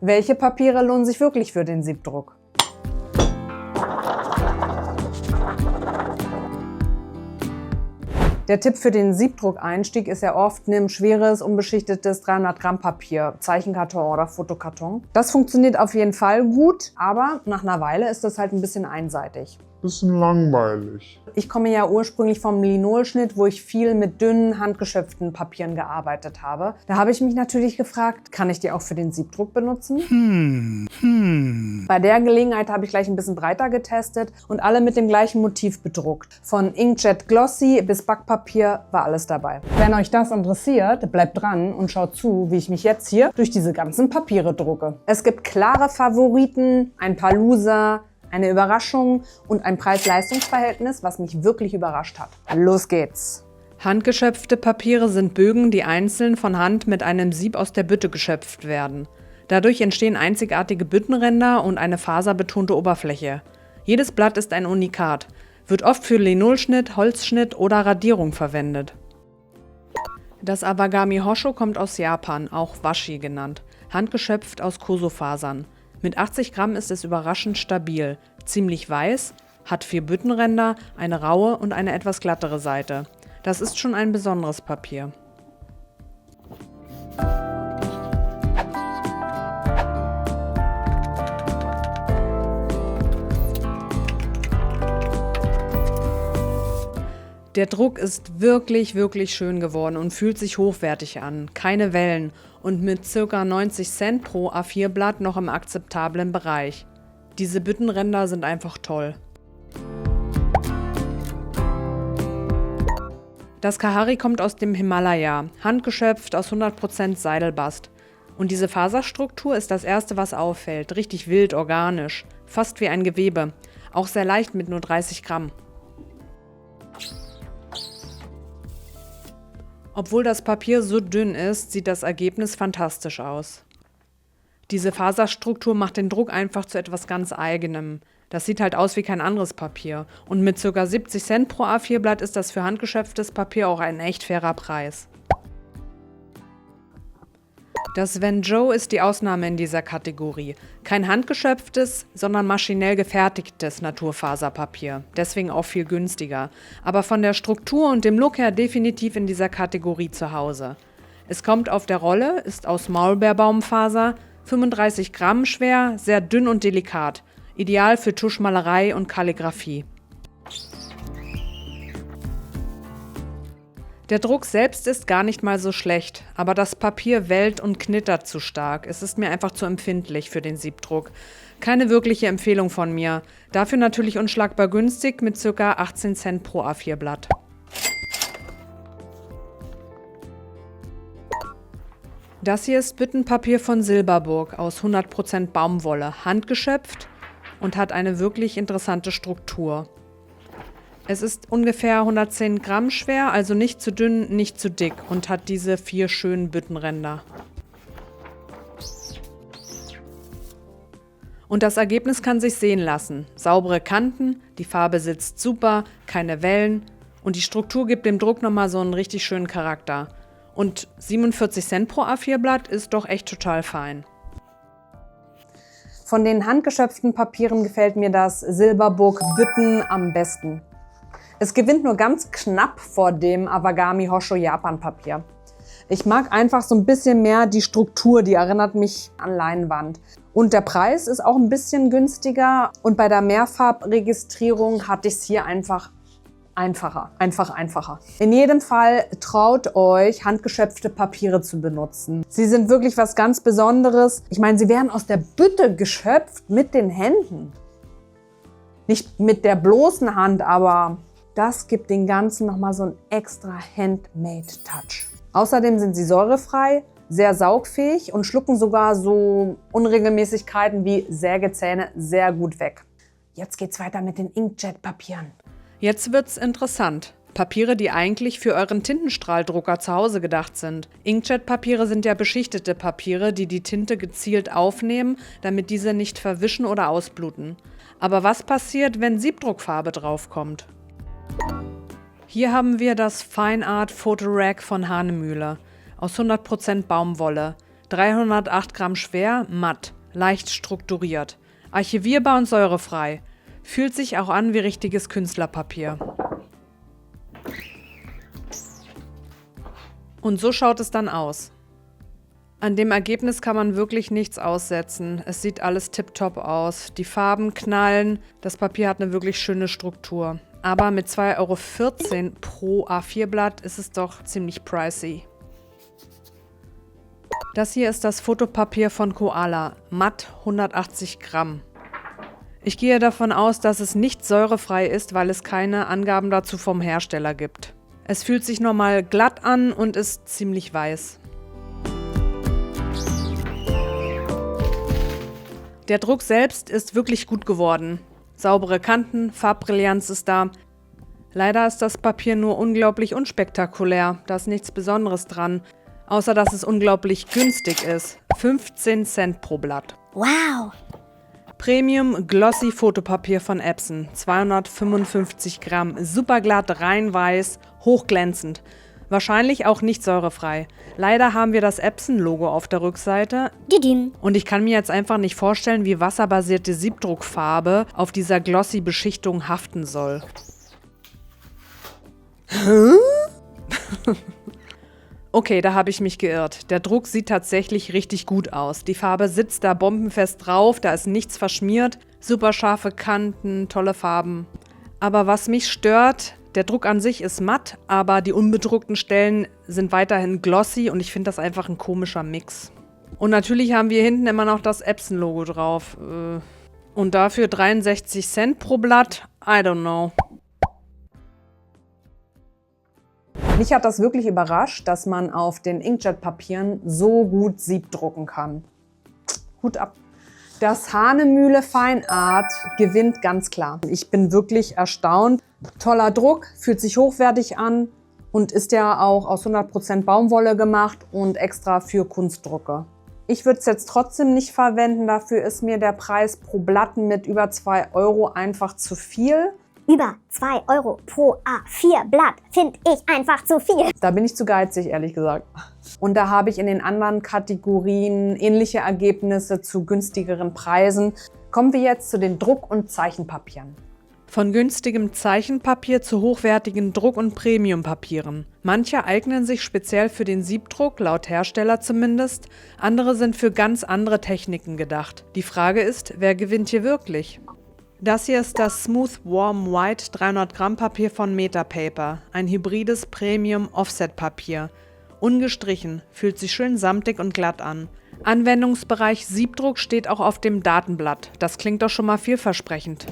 Welche Papiere lohnen sich wirklich für den Siebdruck? Der Tipp für den Siebdruckeinstieg ist ja oft, nimm schweres, unbeschichtetes 300 Gramm Papier, Zeichenkarton oder Fotokarton. Das funktioniert auf jeden Fall gut, aber nach einer Weile ist das halt ein bisschen einseitig. Bisschen langweilig. Ich komme ja ursprünglich vom Linolschnitt, wo ich viel mit dünnen, handgeschöpften Papieren gearbeitet habe. Da habe ich mich natürlich gefragt, kann ich die auch für den Siebdruck benutzen? Bei der Gelegenheit habe ich gleich ein bisschen breiter getestet und alle mit dem gleichen Motiv bedruckt. Von Inkjet Glossy bis Backpapier war alles dabei. Wenn euch das interessiert, bleibt dran und schaut zu, wie ich mich jetzt hier durch diese ganzen Papiere drucke. Es gibt klare Favoriten, ein paar Loser, eine Überraschung und ein Preis-Leistungs-Verhältnis, was mich wirklich überrascht hat. Los geht's! Handgeschöpfte Papiere sind Bögen, die einzeln von Hand mit einem Sieb aus der Bütte geschöpft werden. Dadurch entstehen einzigartige Büttenränder und eine faserbetonte Oberfläche. Jedes Blatt ist ein Unikat, wird oft für Linolschnitt, Holzschnitt oder Radierung verwendet. Das Awagami Hosho kommt aus Japan, auch Washi genannt, handgeschöpft aus Koso-Fasern. Mit 80 Gramm ist es überraschend stabil, ziemlich weiß, hat 4 Büttenränder, eine raue und eine etwas glattere Seite. Das ist schon ein besonderes Papier. Der Druck ist wirklich, wirklich schön geworden und fühlt sich hochwertig an. Keine Wellen und mit ca. 90 Cent pro A4-Blatt noch im akzeptablen Bereich. Diese Büttenränder sind einfach toll. Das Kahari kommt aus dem Himalaya, handgeschöpft aus 100% Seidelbast. Und diese Faserstruktur ist das erste, was auffällt. Richtig wild, organisch, fast wie ein Gewebe. Auch sehr leicht mit nur 30 Gramm. Obwohl das Papier so dünn ist, sieht das Ergebnis fantastisch aus. Diese Faserstruktur macht den Druck einfach zu etwas ganz Eigenem. Das sieht halt aus wie kein anderes Papier. Und mit ca. 70 Cent pro A4-Blatt ist das für handgeschöpftes Papier auch ein echt fairer Preis. Das Wenzhou ist die Ausnahme in dieser Kategorie. Kein handgeschöpftes, sondern maschinell gefertigtes Naturfaserpapier. Deswegen auch viel günstiger. Aber von der Struktur und dem Look her definitiv in dieser Kategorie zu Hause. Es kommt auf der Rolle, ist aus Maulbeerbaumfaser, 35 Gramm schwer, sehr dünn und delikat. Ideal für Tuschmalerei und Kalligraphie. Der Druck selbst ist gar nicht mal so schlecht, aber das Papier wellt und knittert zu stark. Es ist mir einfach zu empfindlich für den Siebdruck. Keine wirkliche Empfehlung von mir. Dafür natürlich unschlagbar günstig mit ca. 18 Cent pro A4-Blatt. Das hier ist Büttenpapier von Silberburg aus 100% Baumwolle, handgeschöpft und hat eine wirklich interessante Struktur. Es ist ungefähr 110 Gramm schwer, also nicht zu dünn, nicht zu dick und hat diese 4 schönen Büttenränder. Und das Ergebnis kann sich sehen lassen. Saubere Kanten, die Farbe sitzt super, keine Wellen und die Struktur gibt dem Druck nochmal so einen richtig schönen Charakter. Und 47 Cent pro A4-Blatt ist doch echt total fein. Von den handgeschöpften Papieren gefällt mir das Silberburg Bütten am besten. Es gewinnt nur ganz knapp vor dem Awagami Hosho Japan Papier. Ich mag einfach so ein bisschen mehr die Struktur, die erinnert mich an Leinwand. Und der Preis ist auch ein bisschen günstiger und bei der Mehrfarbregistrierung hatte ich es hier einfach einfacher. In jedem Fall traut euch, handgeschöpfte Papiere zu benutzen. Sie sind wirklich was ganz Besonderes. Ich meine, sie werden aus der Bütte geschöpft mit den Händen. Nicht mit der bloßen Hand, aber das gibt den Ganzen nochmal so einen extra Handmade-Touch. Außerdem sind sie säurefrei, sehr saugfähig und schlucken sogar so Unregelmäßigkeiten wie Sägezähne sehr gut weg. Jetzt geht's weiter mit den Inkjet-Papieren. Jetzt wird's interessant. Papiere, die eigentlich für euren Tintenstrahldrucker zu Hause gedacht sind. Inkjet-Papiere sind ja beschichtete Papiere, die die Tinte gezielt aufnehmen, damit diese nicht verwischen oder ausbluten. Aber was passiert, wenn Siebdruckfarbe draufkommt? Hier haben wir das Fine Art Photo Rag von Hahnemühle aus 100% Baumwolle. 308 Gramm schwer, matt, leicht strukturiert. Archivierbar und säurefrei. Fühlt sich auch an wie richtiges Künstlerpapier. Und so schaut es dann aus. An dem Ergebnis kann man wirklich nichts aussetzen. Es sieht alles tipptopp aus. Die Farben knallen. Das Papier hat eine wirklich schöne Struktur. Aber mit 2,14 € pro A4-Blatt ist es doch ziemlich pricey. Das hier ist das Fotopapier von Koala. Matt 180 Gramm. Ich gehe davon aus, dass es nicht säurefrei ist, weil es keine Angaben dazu vom Hersteller gibt. Es fühlt sich normal glatt an und ist ziemlich weiß. Der Druck selbst ist wirklich gut geworden. Saubere Kanten, Farbbrillanz ist da. Leider ist das Papier nur unglaublich unspektakulär. Da ist nichts Besonderes dran. Außer, dass es unglaublich günstig ist. 15 Cent pro Blatt. Wow! Premium Glossy Fotopapier von Epson. 255 Gramm. Superglatt, rein weiß, hochglänzend. Wahrscheinlich auch nicht säurefrei. Leider haben wir das Epson-Logo auf der Rückseite. Didim. Und ich kann mir jetzt einfach nicht vorstellen, wie wasserbasierte Siebdruckfarbe auf dieser Glossy-Beschichtung haften soll. Okay, da habe ich mich geirrt. Der Druck sieht tatsächlich richtig gut aus. Die Farbe sitzt da bombenfest drauf, da ist nichts verschmiert. Super scharfe Kanten, tolle Farben. Aber was mich stört, der Druck an sich ist matt, aber die unbedruckten Stellen sind weiterhin glossy und ich finde das einfach ein komischer Mix. Und natürlich haben wir hinten immer noch das Epson-Logo drauf. Und dafür 63 Cent pro Blatt? I don't know. Mich hat das wirklich überrascht, dass man auf den Inkjet-Papieren so gut siebdrucken kann. Hut ab. Das Hahnemühle Feinart gewinnt ganz klar. Ich bin wirklich erstaunt. Toller Druck, fühlt sich hochwertig an und ist ja auch aus 100% Baumwolle gemacht und extra für Kunstdrucke. Ich würde es jetzt trotzdem nicht verwenden, dafür ist mir der Preis pro Blatt mit über 2 € einfach zu viel. Über 2 € pro A4-Blatt finde ich einfach zu viel. Da bin ich zu geizig, ehrlich gesagt. Und da habe ich in den anderen Kategorien ähnliche Ergebnisse zu günstigeren Preisen. Kommen wir jetzt zu den Druck- und Zeichenpapieren. Von günstigem Zeichenpapier zu hochwertigen Druck- und Premiumpapieren. Manche eignen sich speziell für den Siebdruck, laut Hersteller zumindest. Andere sind für ganz andere Techniken gedacht. Die Frage ist, wer gewinnt hier wirklich? Das hier ist das Smooth Warm White 300 Gramm Papier von Metapaper. Ein hybrides Premium-Offset-Papier. Ungestrichen, fühlt sich schön samtig und glatt an. Anwendungsbereich Siebdruck steht auch auf dem Datenblatt. Das klingt doch schon mal vielversprechend.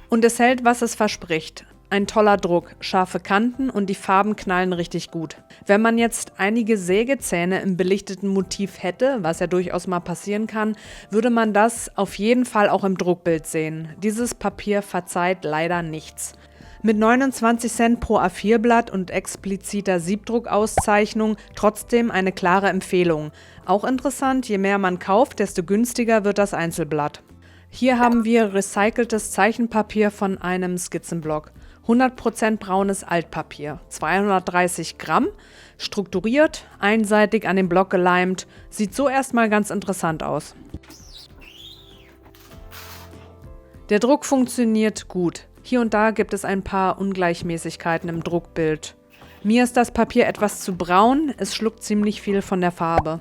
Und es hält, was es verspricht. Ein toller Druck, scharfe Kanten und die Farben knallen richtig gut. Wenn man jetzt einige Sägezähne im belichteten Motiv hätte, was ja durchaus mal passieren kann, würde man das auf jeden Fall auch im Druckbild sehen. Dieses Papier verzeiht leider nichts. Mit 29 Cent pro A4-Blatt und expliziter Siebdruckauszeichnung trotzdem eine klare Empfehlung. Auch interessant, je mehr man kauft, desto günstiger wird das Einzelblatt. Hier haben wir recyceltes Zeichenpapier von einem Skizzenblock. 100% braunes Altpapier, 230 Gramm, strukturiert, einseitig an den Block geleimt. Sieht so erstmal ganz interessant aus. Der Druck funktioniert gut. Hier und da gibt es ein paar Ungleichmäßigkeiten im Druckbild. Mir ist das Papier etwas zu braun, es schluckt ziemlich viel von der Farbe.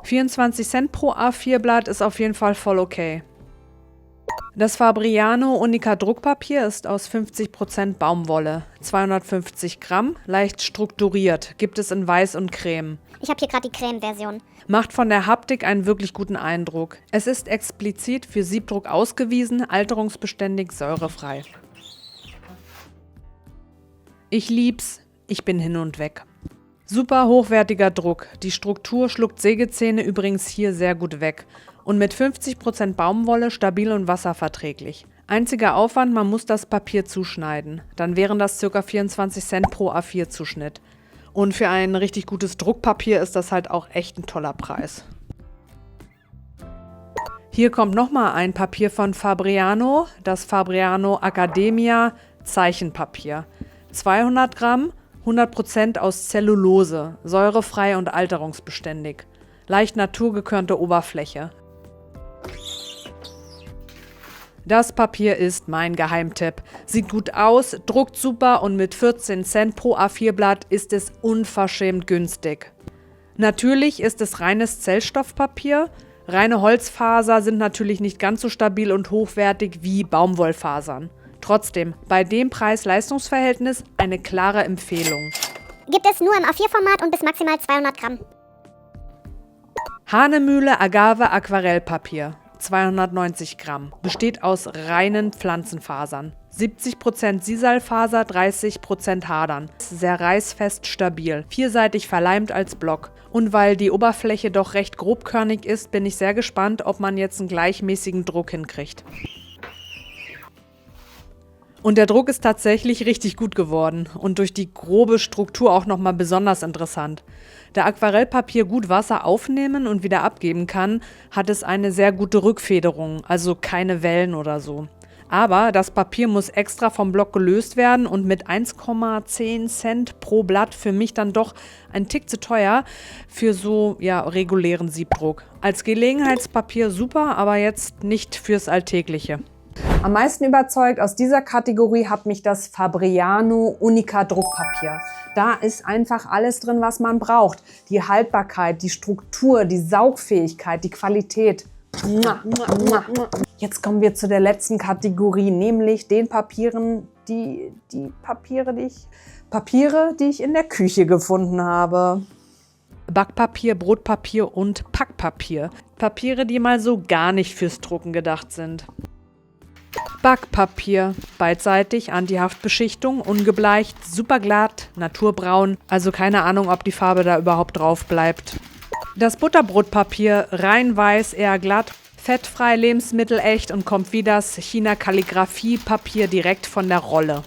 24 Cent pro A4-Blatt ist auf jeden Fall voll okay. Das Fabriano Unica Druckpapier ist aus 50% Baumwolle, 250 Gramm, leicht strukturiert, gibt es in Weiß und Creme. Ich habe hier gerade die Creme-Version. Macht von der Haptik einen wirklich guten Eindruck. Es ist explizit für Siebdruck ausgewiesen, alterungsbeständig, säurefrei. Ich lieb's, ich bin hin und weg. Super hochwertiger Druck. Die Struktur schluckt Sägezähne übrigens hier sehr gut weg. Und mit 50% Baumwolle stabil und wasserverträglich. Einziger Aufwand, man muss das Papier zuschneiden. Dann wären das ca. 24 Cent pro A4-Zuschnitt. Und für ein richtig gutes Druckpapier ist das halt auch echt ein toller Preis. Hier kommt nochmal ein Papier von Fabriano, das Fabriano Academia Zeichenpapier. 200 Gramm, 100% aus Zellulose, säurefrei und alterungsbeständig. Leicht naturgekörnte Oberfläche. Das Papier ist mein Geheimtipp. Sieht gut aus, druckt super und mit 14 Cent pro A4-Blatt ist es unverschämt günstig. Natürlich ist es reines Zellstoffpapier. Reine Holzfaser sind natürlich nicht ganz so stabil und hochwertig wie Baumwollfasern. Trotzdem, bei dem Preis-Leistungs-Verhältnis eine klare Empfehlung. Gibt es nur im A4-Format und bis maximal 200 Gramm. Hahnemühle Agave Aquarellpapier, 290 Gramm. Besteht aus reinen Pflanzenfasern. 70% Sisalfaser, 30% Hadern. Sehr reißfest stabil. Vierseitig verleimt als Block. Und weil die Oberfläche doch recht grobkörnig ist, bin ich sehr gespannt, ob man jetzt einen gleichmäßigen Druck hinkriegt. Und der Druck ist tatsächlich richtig gut geworden und durch die grobe Struktur auch nochmal besonders interessant. Da Aquarellpapier gut Wasser aufnehmen und wieder abgeben kann, hat es eine sehr gute Rückfederung, also keine Wellen oder so. Aber das Papier muss extra vom Block gelöst werden und mit 1,10 Cent pro Blatt für mich dann doch ein Tick zu teuer für so regulären Siebdruck. Als Gelegenheitspapier super, aber jetzt nicht fürs Alltägliche. Am meisten überzeugt aus dieser Kategorie hat mich das Fabriano Unica Druckpapier. Da ist einfach alles drin, was man braucht. Die Haltbarkeit, die Struktur, die Saugfähigkeit, die Qualität. Jetzt kommen wir zu der letzten Kategorie, nämlich den Papieren, die ich in der Küche gefunden habe. Backpapier, Brotpapier und Packpapier. Papiere, die mal so gar nicht fürs Drucken gedacht sind. Backpapier, beidseitig, Antihaftbeschichtung, ungebleicht, superglatt, naturbraun, also keine Ahnung, ob die Farbe da überhaupt drauf bleibt. Das Butterbrotpapier, rein weiß, eher glatt, fettfrei, lebensmittelecht und kommt wie das China-Kalligrafie-Papier direkt von der Rolle.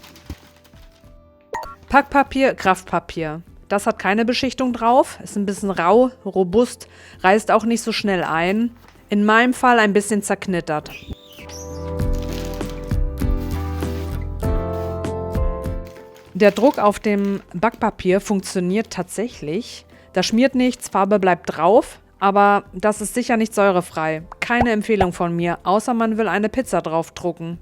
Packpapier, Kraftpapier. Das hat keine Beschichtung drauf, ist ein bisschen rau, robust, reißt auch nicht so schnell ein. In meinem Fall ein bisschen zerknittert. Der Druck auf dem Backpapier funktioniert tatsächlich. Da schmiert nichts, Farbe bleibt drauf, aber das ist sicher nicht säurefrei. Keine Empfehlung von mir, außer man will eine Pizza drauf drucken.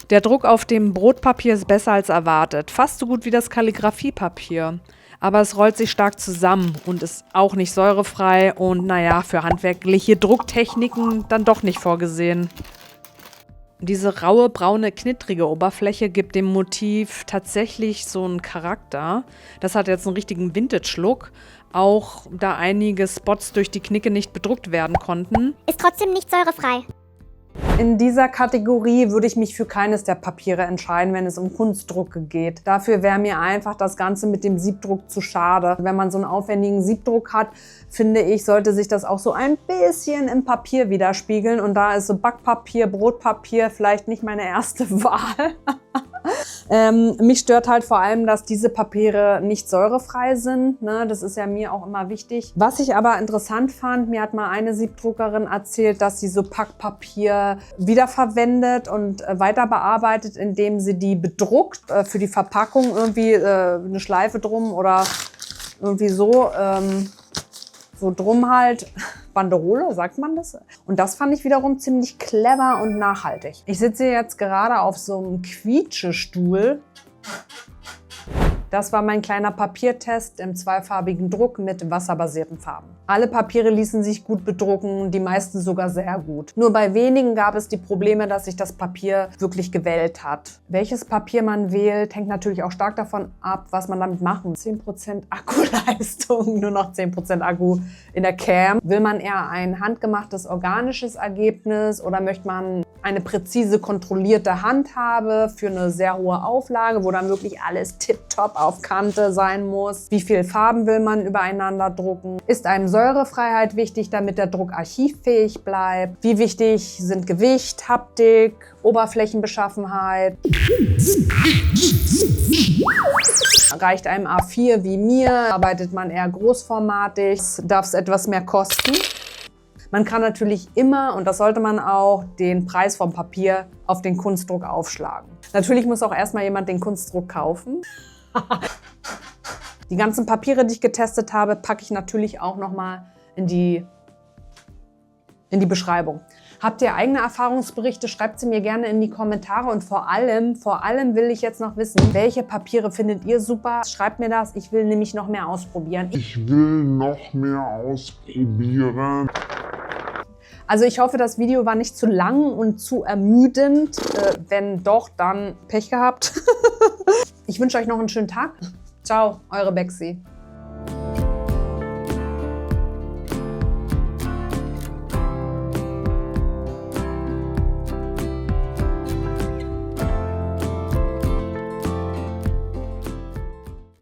Der Druck auf dem Brotpapier ist besser als erwartet, fast so gut wie das Kalligrafiepapier. Aber es rollt sich stark zusammen und ist auch nicht säurefrei und für handwerkliche Drucktechniken dann doch nicht vorgesehen. Diese raue, braune, knittrige Oberfläche gibt dem Motiv tatsächlich so einen Charakter. Das hat jetzt einen richtigen Vintage-Look, auch da einige Spots durch die Knicke nicht bedruckt werden konnten. Ist trotzdem nicht säurefrei. In dieser Kategorie würde ich mich für keines der Papiere entscheiden, wenn es um Kunstdrucke geht. Dafür wäre mir einfach das Ganze mit dem Siebdruck zu schade. Wenn man so einen aufwendigen Siebdruck hat, finde ich, sollte sich das auch so ein bisschen im Papier widerspiegeln. Und da ist so Backpapier, Brotpapier vielleicht nicht meine erste Wahl. Mich stört halt vor allem, dass diese Papiere nicht säurefrei sind. Ne? Das ist ja mir auch immer wichtig. Was ich aber interessant fand, mir hat mal eine Siebdruckerin erzählt, dass sie so Packpapier wiederverwendet und weiter bearbeitet, indem sie die bedruckt, für die Verpackung irgendwie eine Schleife drum oder irgendwie so drum halt. Banderole, sagt man das? Und das fand ich wiederum ziemlich clever und nachhaltig. Ich sitze jetzt gerade auf so einem Quietschestuhl. Das war mein kleiner Papiertest im zweifarbigen Druck mit wasserbasierten Farben. Alle Papiere ließen sich gut bedrucken, die meisten sogar sehr gut. Nur bei wenigen gab es die Probleme, dass sich das Papier wirklich gewellt hat. Welches Papier man wählt, hängt natürlich auch stark davon ab, was man damit macht. 10% Akkuleistung, nur noch 10% Akku in der Cam. Will man eher ein handgemachtes, organisches Ergebnis oder möchte man eine präzise, kontrollierte Handhabe für eine sehr hohe Auflage, wo dann wirklich alles tipptopp auf Kante sein muss? Wie viele Farben will man übereinander drucken? Ist einem Säurefreiheit wichtig, damit der Druck archivfähig bleibt? Wie wichtig sind Gewicht, Haptik, Oberflächenbeschaffenheit? Reicht einem A4 wie mir? Arbeitet man eher großformatig? Darf es etwas mehr kosten? Man kann natürlich immer, und das sollte man auch, den Preis vom Papier auf den Kunstdruck aufschlagen. Natürlich muss auch erstmal jemand den Kunstdruck kaufen. Die ganzen Papiere, die ich getestet habe, packe ich natürlich auch nochmal in die Beschreibung. Habt ihr eigene Erfahrungsberichte? Schreibt sie mir gerne in die Kommentare. Und vor allem will ich jetzt noch wissen, welche Papiere findet ihr super? Schreibt mir das. Ich will nämlich noch mehr ausprobieren. Ich will noch mehr ausprobieren. Also ich hoffe, das Video war nicht zu lang und zu ermüdend. Wenn doch, dann Pech gehabt. Ich wünsche euch noch einen schönen Tag. Ciao, eure Bexi.